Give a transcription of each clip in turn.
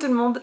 tout le monde.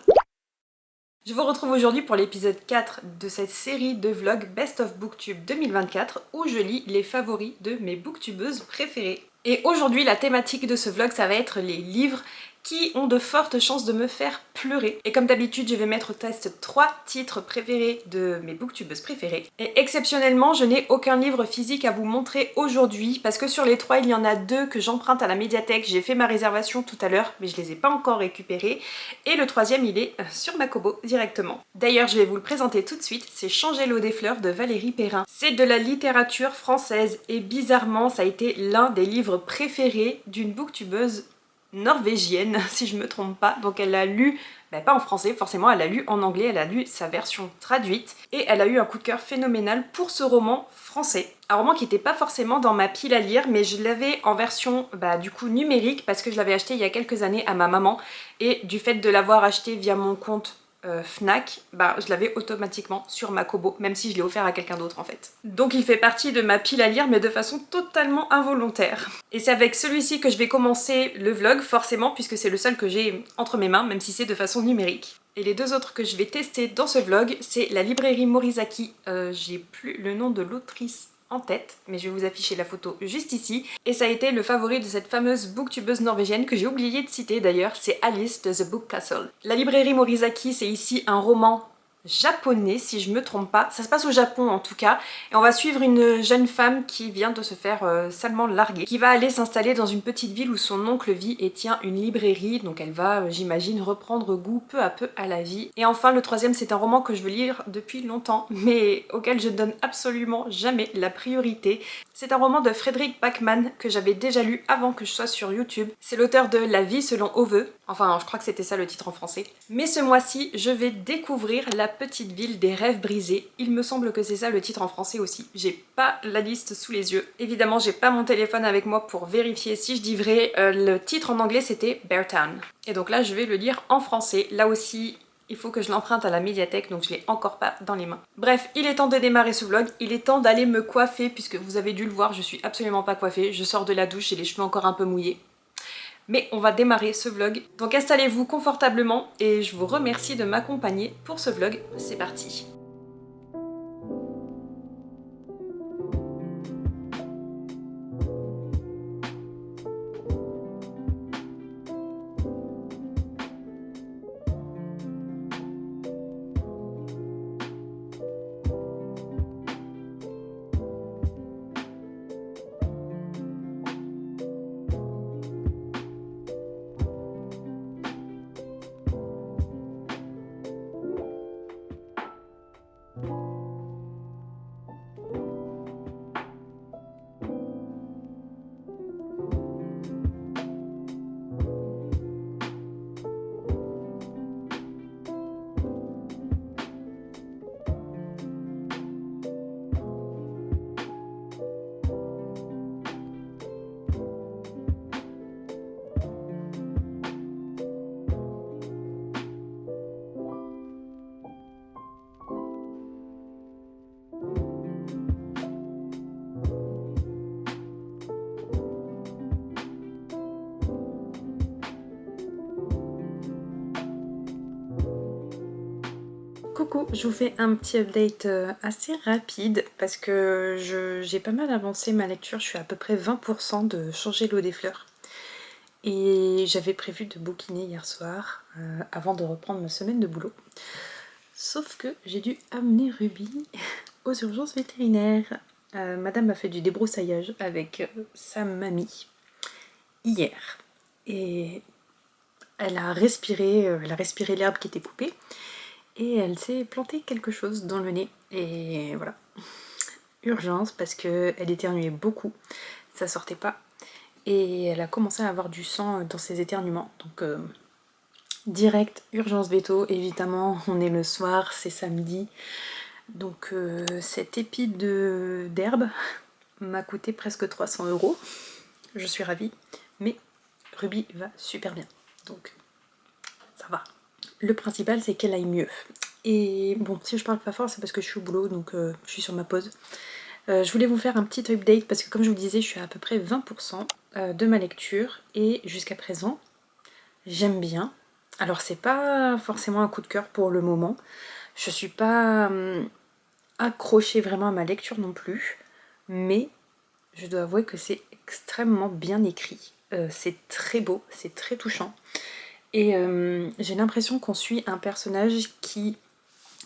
Je vous retrouve aujourd'hui pour l'épisode 4 de cette série de vlogs Best of Booktube 2024 où je lis les favoris de mes booktubeuses préférées. Et aujourd'hui la thématique de ce vlog ça va être les livres qui ont de fortes chances de me faire pleurer. Et comme d'habitude je vais mettre au test 3 titres préférés de mes booktubeuses préférées. Et exceptionnellement je n'ai aucun livre physique à vous montrer aujourd'hui parce que sur les 3 il y en a 2 que j'emprunte à la médiathèque. J'ai fait ma réservation tout à l'heure mais je les ai pas encore récupérés. Et le 3e il est sur ma Kobo directement. D'ailleurs je vais vous le présenter tout de suite, c'est Changer l'eau des fleurs de Valérie Perrin. C'est de la littérature française et bizarrement ça a été l'un des livres préférés d'une booktubeuse norvégienne si je me trompe pas. Donc elle l'a lu, pas en français forcément, elle l'a lu en anglais, elle a lu sa version traduite et elle a eu un coup de cœur phénoménal pour ce roman français. Un roman qui n'était pas forcément dans ma pile à lire mais je l'avais en version du coup numérique parce que je l'avais acheté il y a quelques années à ma maman et du fait de l'avoir acheté via mon compte Fnac, je l'avais automatiquement sur ma Kobo, même si je l'ai offert à quelqu'un d'autre en fait. Donc il fait partie de ma pile à lire mais de façon totalement involontaire. Et c'est avec celui-ci que je vais commencer le vlog forcément puisque c'est le seul que j'ai entre mes mains même si c'est de façon numérique. Et les 2 autres que je vais tester dans ce vlog c'est la librairie Morizaki, j'ai plus le nom de l'autrice en tête, mais je vais vous afficher la photo juste ici. Et ça a été le favori de cette fameuse booktubeuse norvégienne que j'ai oublié de citer d'ailleurs, c'est Alice de The Book Castle. La librairie Morizaki, c'est ici un roman japonais si je me trompe pas, ça se passe au Japon en tout cas, et on va suivre une jeune femme qui vient de se faire salement larguer, qui va aller s'installer dans une petite ville où son oncle vit et tient une librairie, donc elle va, j'imagine, reprendre goût peu à peu à la vie. Et enfin le 3e c'est un roman que je veux lire depuis longtemps, mais auquel je ne donne absolument jamais la priorité. C'est un roman de Fredrik Backman que j'avais déjà lu avant que je sois sur YouTube. C'est l'auteur de La vie selon Ove, enfin je crois que c'était ça le titre en français. Mais ce mois-ci je vais découvrir La petite ville des rêves brisés. Il me semble que c'est ça le titre en français aussi. J'ai pas la liste sous les yeux. Évidemment j'ai pas mon téléphone avec moi pour vérifier si je dis vrai. Le titre en anglais c'était Beartown. Et donc là je vais le lire en français. Là aussi il faut que je l'emprunte à la médiathèque, donc je l'ai encore pas dans les mains. Bref, il est temps de démarrer ce vlog, il est temps d'aller me coiffer, puisque vous avez dû le voir, je suis absolument pas coiffée, je sors de la douche, j'ai les cheveux encore un peu mouillés. Mais on va démarrer ce vlog, donc installez-vous confortablement et je vous remercie de m'accompagner pour ce vlog, c'est parti. Coucou, je vous fais un petit update assez rapide parce que j'ai pas mal avancé ma lecture, je suis à peu près 20% de Changer l'eau des fleurs. Et j'avais prévu de bouquiner hier soir avant de reprendre ma semaine de boulot. Sauf que j'ai dû amener Ruby aux urgences vétérinaires. Madame a fait du débroussaillage avec sa mamie hier. Et elle a respiré l'herbe qui était coupée. Et elle s'est planté quelque chose dans le nez. Et voilà. Urgence parce qu'elle éternuait beaucoup. Ça sortait pas. Et elle a commencé à avoir du sang dans ses éternuements. Donc direct, urgence veto. Évidemment, on est le soir, c'est samedi. Donc cet épi d'herbe m'a coûté presque 300 €. Je suis ravie. Mais Ruby va super bien. Donc ça va. Le principal c'est qu'elle aille mieux. Et bon, si je parle pas fort c'est parce que je suis au boulot, donc je suis sur ma pause. Je voulais vous faire un petit update parce que comme je vous disais je suis à peu près 20% de ma lecture et jusqu'à présent j'aime bien. Alors c'est pas forcément un coup de cœur pour le moment. Je suis pas accrochée vraiment à ma lecture non plus, mais je dois avouer que c'est extrêmement bien écrit. C'est très beau, c'est très touchant. Et j'ai l'impression qu'on suit un personnage qui...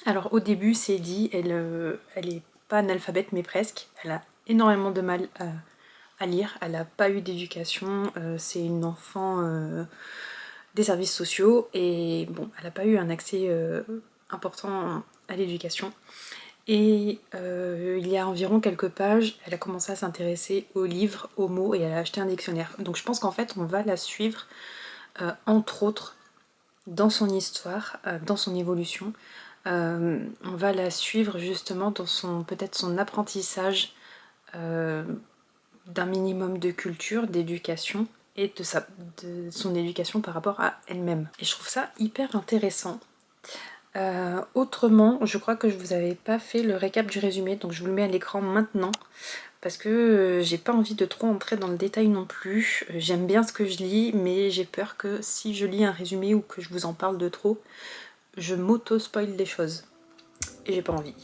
Alors au début c'est dit, elle est pas analphabète mais presque. Elle a énormément de mal à lire, elle n'a pas eu d'éducation, c'est une enfant des services sociaux et bon, elle n'a pas eu un accès important à l'éducation. Et il y a environ quelques pages, elle a commencé à s'intéresser aux livres, aux mots et elle a acheté un dictionnaire. Donc je pense qu'en fait on va la suivre entre autres dans son histoire, dans son évolution. On va la suivre justement dans peut-être son apprentissage d'un minimum de culture, d'éducation et de son éducation par rapport à elle-même. Et je trouve ça hyper intéressant. Autrement, je crois que je vous avais pas fait le récap du résumé, donc je vous le mets à l'écran maintenant parce que j'ai pas envie de trop entrer dans le détail non plus. J'aime bien ce que je lis, mais j'ai peur que si je lis un résumé ou que je vous en parle de trop, je m'auto-spoil des choses. Et j'ai pas envie.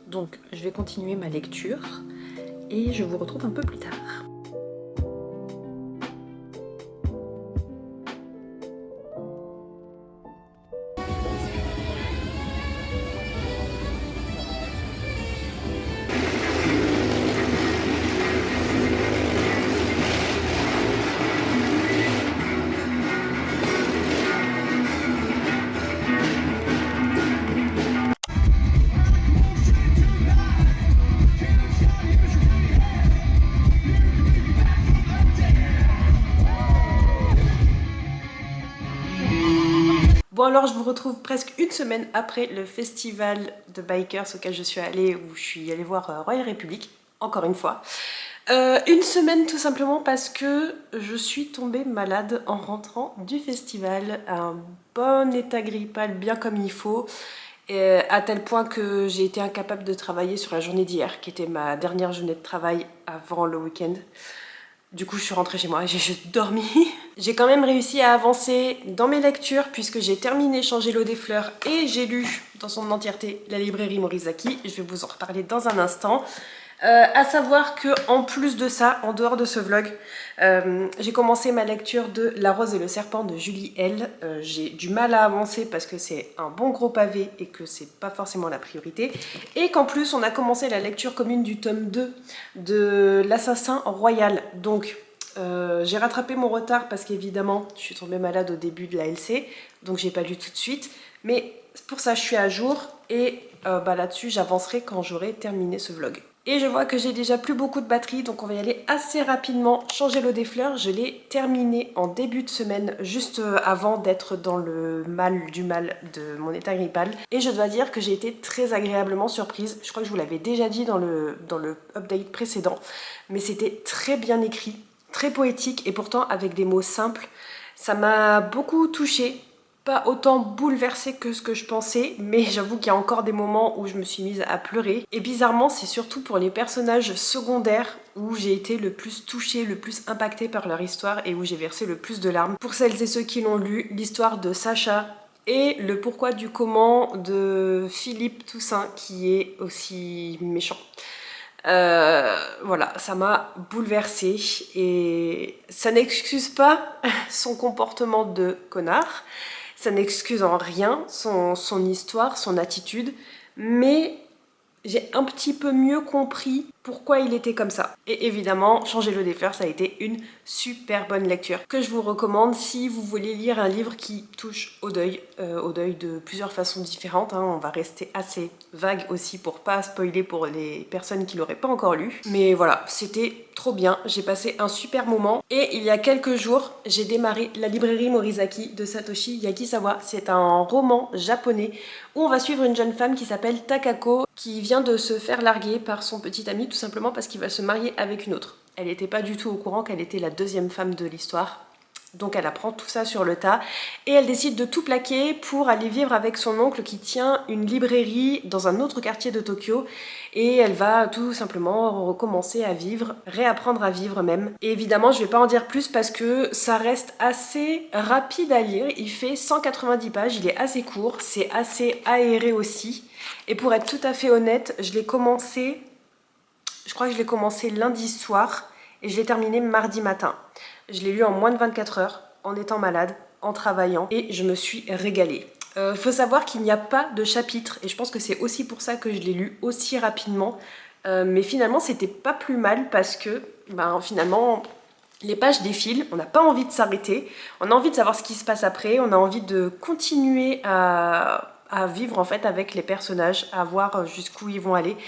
Donc je vais continuer ma lecture et je vous retrouve un peu plus tard. Bon alors je vous retrouve presque une semaine après le festival de bikers auquel je suis allée, où je suis allée voir Royal Republic, encore une fois. Une semaine tout simplement parce que je suis tombée malade en rentrant du festival, un bon état grippal bien comme il faut, à tel point que j'ai été incapable de travailler sur la journée d'hier, qui était ma dernière journée de travail avant le week-end. Du coup, je suis rentrée chez moi et j'ai juste dormi. J'ai quand même réussi à avancer dans mes lectures puisque j'ai terminé Changer l'eau des fleurs et j'ai lu dans son entièreté La librairie Morizaki. Je vais vous en reparler dans un instant. À savoir que en plus de ça, en dehors de ce vlog, j'ai commencé ma lecture de La Rose et le Serpent de Julie L. J'ai du mal à avancer parce que c'est un bon gros pavé et que c'est pas forcément la priorité. Et qu'en plus, on a commencé la lecture commune du tome 2 de L'Assassin Royal. Donc, j'ai rattrapé mon retard parce qu'évidemment, je suis tombée malade au début de la LC, donc j'ai pas lu tout de suite. Mais pour ça, je suis à jour et là-dessus, j'avancerai quand j'aurai terminé ce vlog. Et je vois que j'ai déjà plus beaucoup de batterie, donc on va y aller assez rapidement. Changer l'eau des fleurs, je l'ai terminé en début de semaine, juste avant d'être dans le mal du mal de mon état grippal. Et je dois dire que j'ai été très agréablement surprise. Je crois que je vous l'avais déjà dit dans le update précédent, mais c'était très bien écrit, très poétique et pourtant avec des mots simples. Ça m'a beaucoup touchée. Pas autant bouleversée que ce que je pensais, mais j'avoue qu'il y a encore des moments où je me suis mise à pleurer. Et bizarrement, c'est surtout pour les personnages secondaires où j'ai été le plus touchée, le plus impactée par leur histoire et où j'ai versé le plus de larmes. Pour celles et ceux qui l'ont lu, l'histoire de Sacha et le pourquoi du comment de Philippe Toussaint qui est aussi méchant. Voilà, ça m'a bouleversée et ça n'excuse pas son comportement de connard. Ça n'excuse en rien son histoire, son attitude, mais j'ai un petit peu mieux compris pourquoi il était comme ça. Et évidemment, Changer l'eau des fleurs, ça a été une super bonne lecture que je vous recommande si vous voulez lire un livre qui touche au deuil de plusieurs façons différentes. On va rester assez vague aussi pour pas spoiler pour les personnes qui l'auraient pas encore lu. Mais voilà, c'était trop bien, j'ai passé un super moment. Et il y a quelques jours, j'ai démarré La librairie Morizaki de Satoshi Yakisawa. C'est un roman japonais où on va suivre une jeune femme qui s'appelle Takako, qui vient de se faire larguer par son petit ami tout simplement parce qu'il va se marier avec une autre. Elle n'était pas du tout au courant qu'elle était la deuxième femme de l'histoire. Donc elle apprend tout ça sur le tas et elle décide de tout plaquer pour aller vivre avec son oncle qui tient une librairie dans un autre quartier de Tokyo et elle va tout simplement recommencer à vivre, réapprendre à vivre même. Et évidemment je vais pas en dire plus parce que ça reste assez rapide à lire, il fait 190 pages, il est assez court, c'est assez aéré aussi. Et pour être tout à fait honnête, je crois que je l'ai commencé lundi soir et je l'ai terminé mardi matin. Je l'ai lu en moins de 24 heures, en étant malade, en travaillant, et je me suis régalée. Faut savoir qu'il n'y a pas de chapitre, et je pense que c'est aussi pour ça que je l'ai lu aussi rapidement. Mais finalement, c'était pas plus mal parce que, finalement, les pages défilent, on n'a pas envie de s'arrêter, on a envie de savoir ce qui se passe après, on a envie de continuer à vivre en fait avec les personnages, à voir jusqu'où ils vont aller.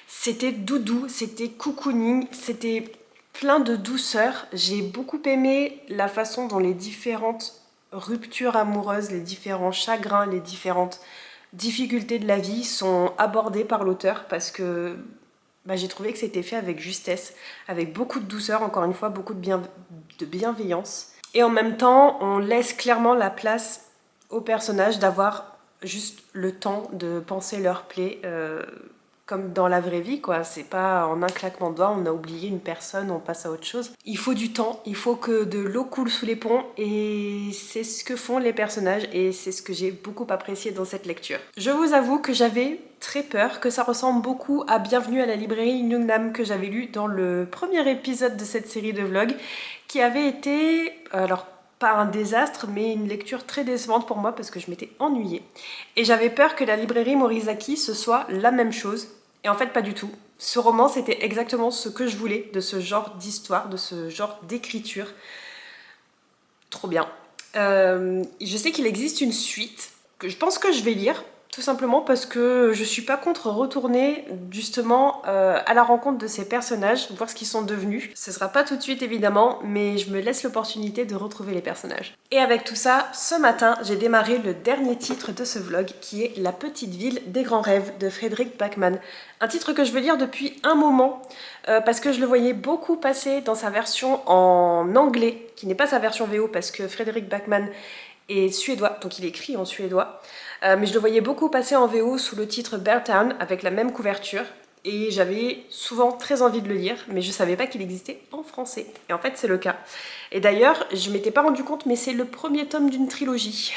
C'était doudou, c'était cocooning, c'était plein de douceur. J'ai beaucoup aimé la façon dont les différentes ruptures amoureuses, les différents chagrins, les différentes difficultés de la vie sont abordées par l'auteur parce que j'ai trouvé que c'était fait avec justesse, avec beaucoup de douceur, encore une fois, beaucoup de bienveillance. Et en même temps, on laisse clairement la place aux personnages d'avoir juste le temps de penser leur plaie, comme dans la vraie vie, quoi. C'est pas en un claquement de doigts, on a oublié une personne, on passe à autre chose. Il faut du temps, il faut que de l'eau coule sous les ponts et c'est ce que font les personnages et c'est ce que j'ai beaucoup apprécié dans cette lecture. Je vous avoue que j'avais très peur, que ça ressemble beaucoup à Bienvenue à la librairie Nungnam que j'avais lu dans le premier épisode de cette série de vlogs qui avait été, alors pas un désastre, mais une lecture très décevante pour moi parce que je m'étais ennuyée. Et j'avais peur que la librairie Morizaki ce soit la même chose. Et en fait, pas du tout. Ce roman, c'était exactement ce que je voulais de ce genre d'histoire, de ce genre d'écriture. Trop bien. Je sais qu'il existe une suite que je pense que je vais lire, tout simplement parce que je suis pas contre retourner justement à la rencontre de ces personnages, voir ce qu'ils sont devenus. Ce sera pas tout de suite évidemment, mais je me laisse l'opportunité de retrouver les personnages. Et avec tout ça, ce matin, j'ai démarré le dernier titre de ce vlog qui est La petite ville des grands rêves de Fredrik Backman. Un titre que je veux lire depuis un moment parce que je le voyais beaucoup passer dans sa version en anglais, qui n'est pas sa version VO parce que Fredrik Backman est suédois, donc il écrit en suédois. Mais je le voyais beaucoup passer en VO sous le titre Bear Town avec la même couverture et j'avais souvent très envie de le lire mais je savais pas qu'il existait en français et en fait c'est le cas. Et d'ailleurs je m'étais pas rendu compte mais c'est le premier tome d'une trilogie.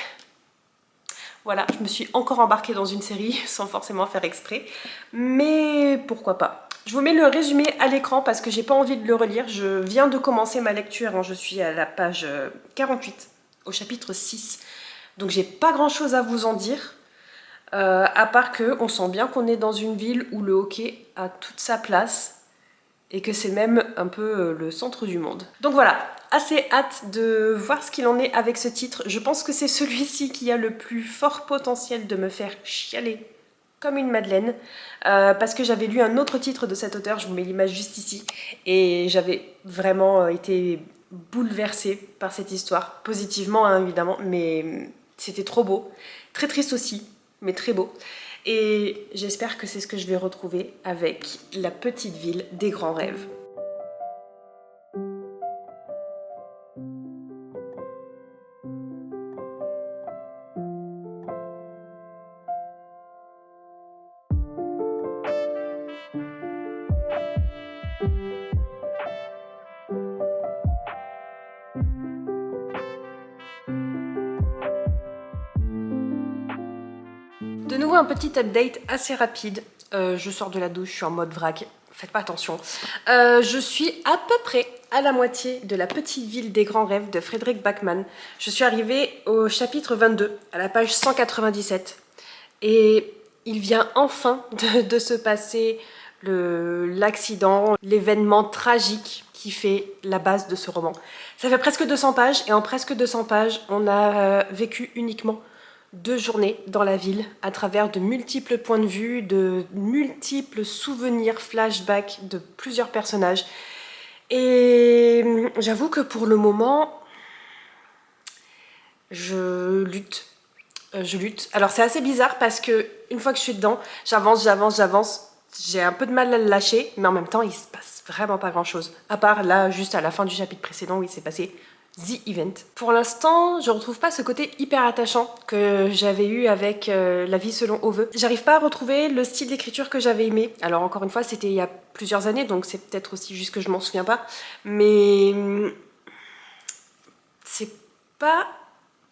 Voilà, je me suis encore embarquée dans une série sans forcément faire exprès, mais pourquoi pas. Je vous mets le résumé à l'écran parce que j'ai pas envie de le relire. Je viens de commencer ma lecture, hein. Je suis à la page 48, au chapitre 6. Donc j'ai pas grand chose à vous en dire, à part qu'on sent bien qu'on est dans une ville où le hockey a toute sa place et que c'est même un peu le centre du monde. Donc voilà, assez hâte de voir ce qu'il en est avec ce titre. Je pense que c'est celui-ci qui a le plus fort potentiel de me faire chialer comme une madeleine, parce que j'avais lu un autre titre de cet auteur, je vous mets l'image juste ici, et j'avais vraiment été bouleversée par cette histoire, positivement hein, évidemment, mais c'était trop beau, très triste aussi, mais très beau. Et j'espère que c'est ce que je vais retrouver avec La petite ville des grands rêves. De nouveau un petit update assez rapide, je sors de la douche, je suis en mode vrac, faites pas attention. Je suis à peu près à la moitié de La petite ville des grands rêves de Fredrik Backman. Je suis arrivée au chapitre 22, à la page 197. Et il vient enfin de se passer l'accident, l'événement tragique qui fait la base de ce roman. Ça fait presque 200 pages et en presque 200 pages, on a vécu uniquement 2 journées dans la ville à travers de multiples points de vue, de multiples souvenirs, flashbacks de plusieurs personnages. Et j'avoue que pour le moment, je lutte. Alors c'est assez bizarre parce que une fois que je suis dedans, j'avance. J'ai un peu de mal à le lâcher, mais en même temps, il se passe vraiment pas grand-chose. À part là, juste à la fin du chapitre précédent où il s'est passé The Event. Pour l'instant, je retrouve pas ce côté hyper attachant que j'avais eu avec La vie selon Ove. J'arrive pas à retrouver le style d'écriture que j'avais aimé. Alors encore une fois, c'était il y a plusieurs années, donc c'est peut-être aussi juste que je m'en souviens pas. Mais c'est pas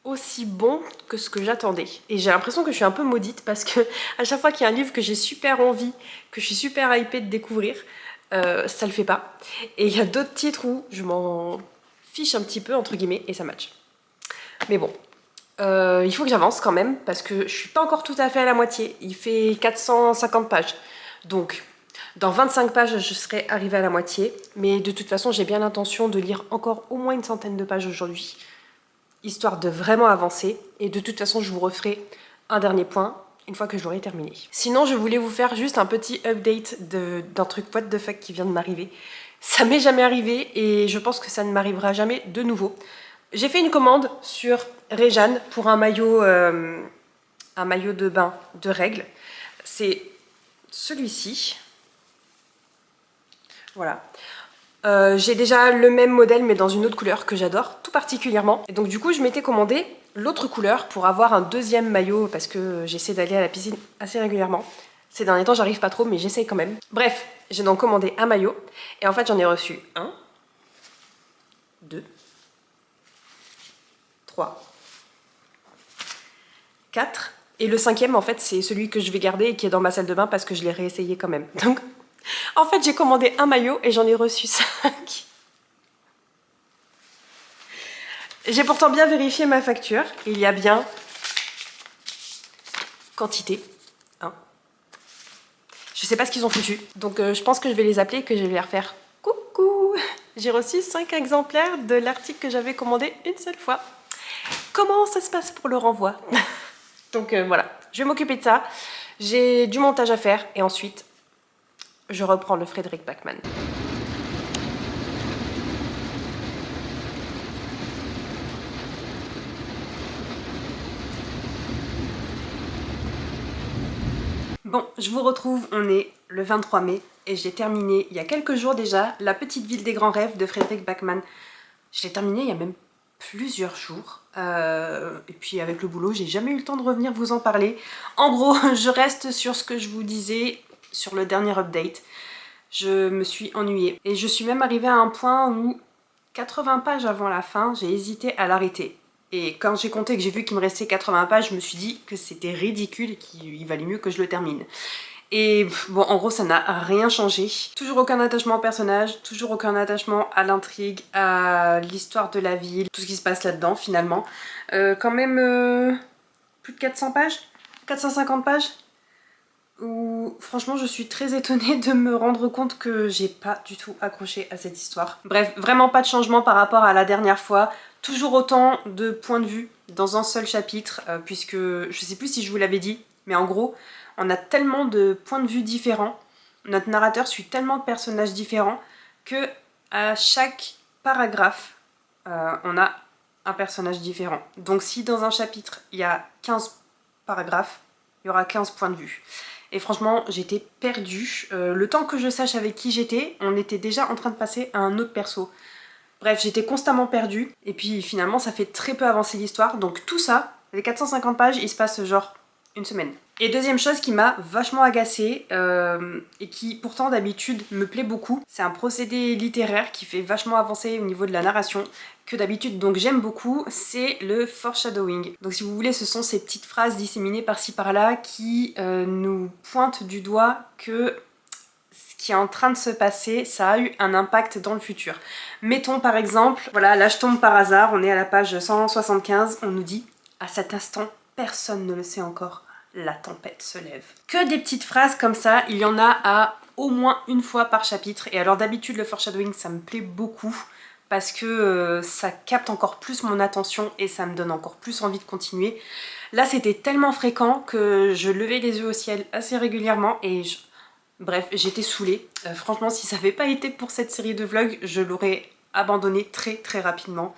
aussi bon que ce que j'attendais. Et j'ai l'impression que je suis un peu maudite parce que à chaque fois qu'il y a un livre que j'ai super envie, que je suis super hypée de découvrir, ça le fait pas. Et il y a d'autres titres où je m'en fiche un petit peu entre guillemets et ça match. Mais bon, il faut que j'avance quand même parce que je suis pas encore tout à fait à la moitié. Il fait 450 pages. Donc dans 25 pages, je serai arrivée à la moitié. Mais de toute façon, j'ai bien l'intention de lire encore au moins une centaine de pages aujourd'hui, histoire de vraiment avancer. Et de toute façon, je vous referai un dernier point une fois que je l'aurai terminé. Sinon, je voulais vous faire juste un petit update d'un truc what the fuck qui vient de m'arriver. Ça m'est jamais arrivé et je pense que ça ne m'arrivera jamais de nouveau. J'ai fait une commande sur Réjeanne pour un maillot de bain de règles. C'est celui-ci. Voilà. J'ai déjà le même modèle mais dans une autre couleur que j'adore tout particulièrement. Et donc du coup je m'étais commandé l'autre couleur pour avoir un deuxième maillot parce que j'essaie d'aller à la piscine assez régulièrement. Ces derniers temps j'arrive pas trop mais j'essaye quand même. Bref, j'ai donc commandé un maillot et en fait j'en ai reçu 1, 2, 3, 4 et le cinquième en fait c'est celui que je vais garder et qui est dans ma salle de bain parce que je l'ai réessayé quand même. Donc en fait j'ai commandé un maillot et j'en ai reçu 5. J'ai pourtant bien vérifié ma facture. Il y a bien quantité. Hein. Je sais pas ce qu'ils ont foutu. Donc je pense que je vais les appeler et que je vais les refaire. Coucou! J'ai reçu 5 exemplaires de l'article que j'avais commandé une seule fois. Comment ça se passe pour le renvoi? Donc voilà, je vais m'occuper de ça. J'ai du montage à faire et ensuite je reprends le Frédéric Backman. Bon, je vous retrouve, on est le 23 mai et j'ai terminé il y a quelques jours déjà La petite ville des grands rêves de Frédéric Backman. Je l'ai terminé il y a même plusieurs jours et puis avec le boulot j'ai jamais eu le temps de revenir vous en parler. En gros, je reste sur ce que je vous disais sur le dernier update. Je me suis ennuyée et je suis même arrivée à un point où 80 pages avant la fin, j'ai hésité à l'arrêter. Et quand j'ai compté que j'ai vu qu'il me restait 80 pages, je me suis dit que c'était ridicule et qu'il valait mieux que je le termine. Et bon, en gros, ça n'a rien changé. Toujours aucun attachement au personnage, toujours aucun attachement à l'intrigue, à l'histoire de la ville, tout ce qui se passe là-dedans finalement. Quand même plus de 400 pages, 450 pages, où franchement je suis très étonnée de me rendre compte que j'ai pas du tout accroché à cette histoire. Bref, vraiment pas de changement par rapport à la dernière fois. Toujours autant de points de vue dans un seul chapitre, puisque je sais plus si je vous l'avais dit, mais en gros, on a tellement de points de vue différents, notre narrateur suit tellement de personnages différents, que à chaque paragraphe, on a un personnage différent. Donc si dans un chapitre, il y a 15 paragraphes, il y aura 15 points de vue. Et franchement, j'étais perdue. Le temps que je sache avec qui j'étais, on était déjà en train de passer à un autre perso. Bref, j'étais constamment perdue. Et puis finalement, ça fait très peu avancer l'histoire. Donc tout ça, les 450 pages, il se passe genre une semaine. Et deuxième chose qui m'a vachement agacée, et qui pourtant d'habitude me plaît beaucoup, c'est un procédé littéraire qui fait vachement avancer au niveau de la narration, que d'habitude donc j'aime beaucoup, c'est le foreshadowing. Donc si vous voulez, ce sont ces petites phrases disséminées par-ci par-là qui nous pointent du doigt que ce qui est en train de se passer, ça a eu un impact dans le futur. Mettons par exemple, voilà, là je tombe par hasard, on est à la page 175, on nous dit « À cet instant, personne ne le sait encore, la tempête se lève ». Que des petites phrases comme ça, il y en a à au moins une fois par chapitre. Et alors d'habitude le foreshadowing ça me plaît beaucoup parce que ça capte encore plus mon attention et ça me donne encore plus envie de continuer. Là c'était tellement fréquent que je levais les yeux au ciel assez régulièrement et bref, j'étais saoulée. Franchement, si ça n'avait pas été pour cette série de vlogs, je l'aurais abandonné très très rapidement.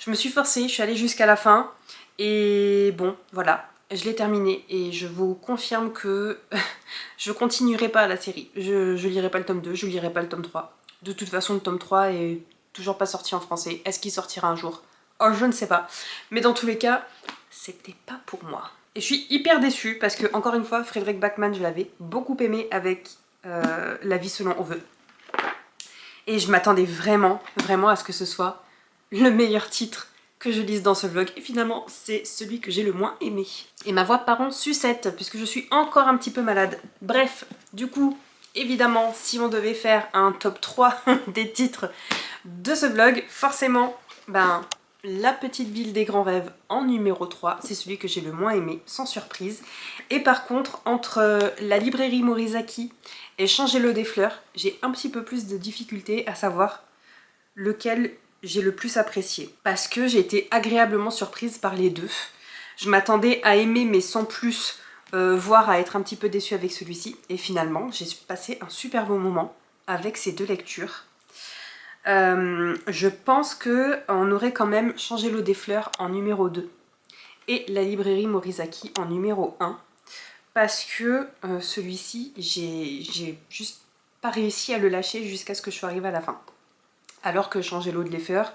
Je me suis forcée, je suis allée jusqu'à la fin et bon, voilà. Je l'ai terminé et je vous confirme que je continuerai pas la série. Je lirai pas le tome 2, je lirai pas le tome 3. De toute façon, le tome 3 est toujours pas sorti en français. Est-ce qu'il sortira un jour? Oh, je ne sais pas. Mais dans tous les cas, c'était pas pour moi. Et je suis hyper déçue parce que, encore une fois, Frédéric Backman, je l'avais beaucoup aimé avec La vie selon on veut. Et je m'attendais vraiment à ce que ce soit le meilleur titre que je lise dans ce vlog. Et finalement, c'est celui que j'ai le moins aimé. Et ma voix part en sucette puisque je suis encore un petit peu malade. Bref, du coup, évidemment, si on devait faire un top 3 des titres de ce vlog, forcément, La petite ville des grands rêves en numéro 3, c'est celui que j'ai le moins aimé, sans surprise. Et par contre, entre la librairie Morizaki et Changer l'eau des fleurs, j'ai un petit peu plus de difficultés à savoir lequel j'ai le plus apprécié. Parce que j'ai été agréablement surprise par les deux. Je m'attendais à aimer mais sans plus, voire à être un petit peu déçue avec celui-ci. Et finalement, j'ai passé un super bon moment avec ces deux lectures. Je pense qu'on aurait quand même Changé l'eau des fleurs en numéro 2 et la librairie Morizaki en numéro 1 parce que celui-ci, j'ai juste pas réussi à le lâcher jusqu'à ce que je sois arrivée à la fin. Alors que Changer l'eau des fleurs,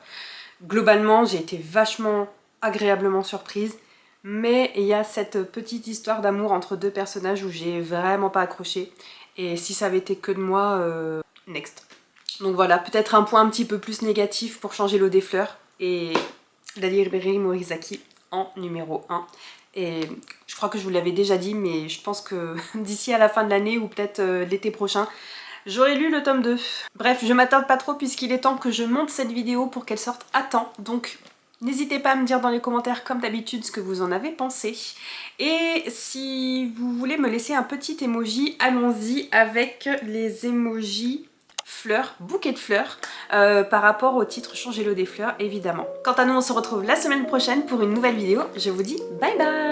globalement, j'ai été vachement agréablement surprise, mais il y a cette petite histoire d'amour entre deux personnages où j'ai vraiment pas accroché. Et si ça avait été que de moi, next. Donc voilà, peut-être un point un petit peu plus négatif pour Changer l'eau des fleurs et la librairie Morizaki en numéro 1. Et je crois que je vous l'avais déjà dit, mais je pense que d'ici à la fin de l'année ou peut-être l'été prochain, j'aurai lu le tome 2. Bref, je m'attarde pas trop puisqu'il est temps que je monte cette vidéo pour qu'elle sorte à temps. Donc n'hésitez pas à me dire dans les commentaires comme d'habitude ce que vous en avez pensé. Et si vous voulez me laisser un petit emoji, allons-y avec les emojis fleurs, bouquet de fleurs, par rapport au titre Changer l'eau des fleurs évidemment. Quant à nous, on se retrouve la semaine prochaine pour une nouvelle vidéo. Je vous dis bye bye.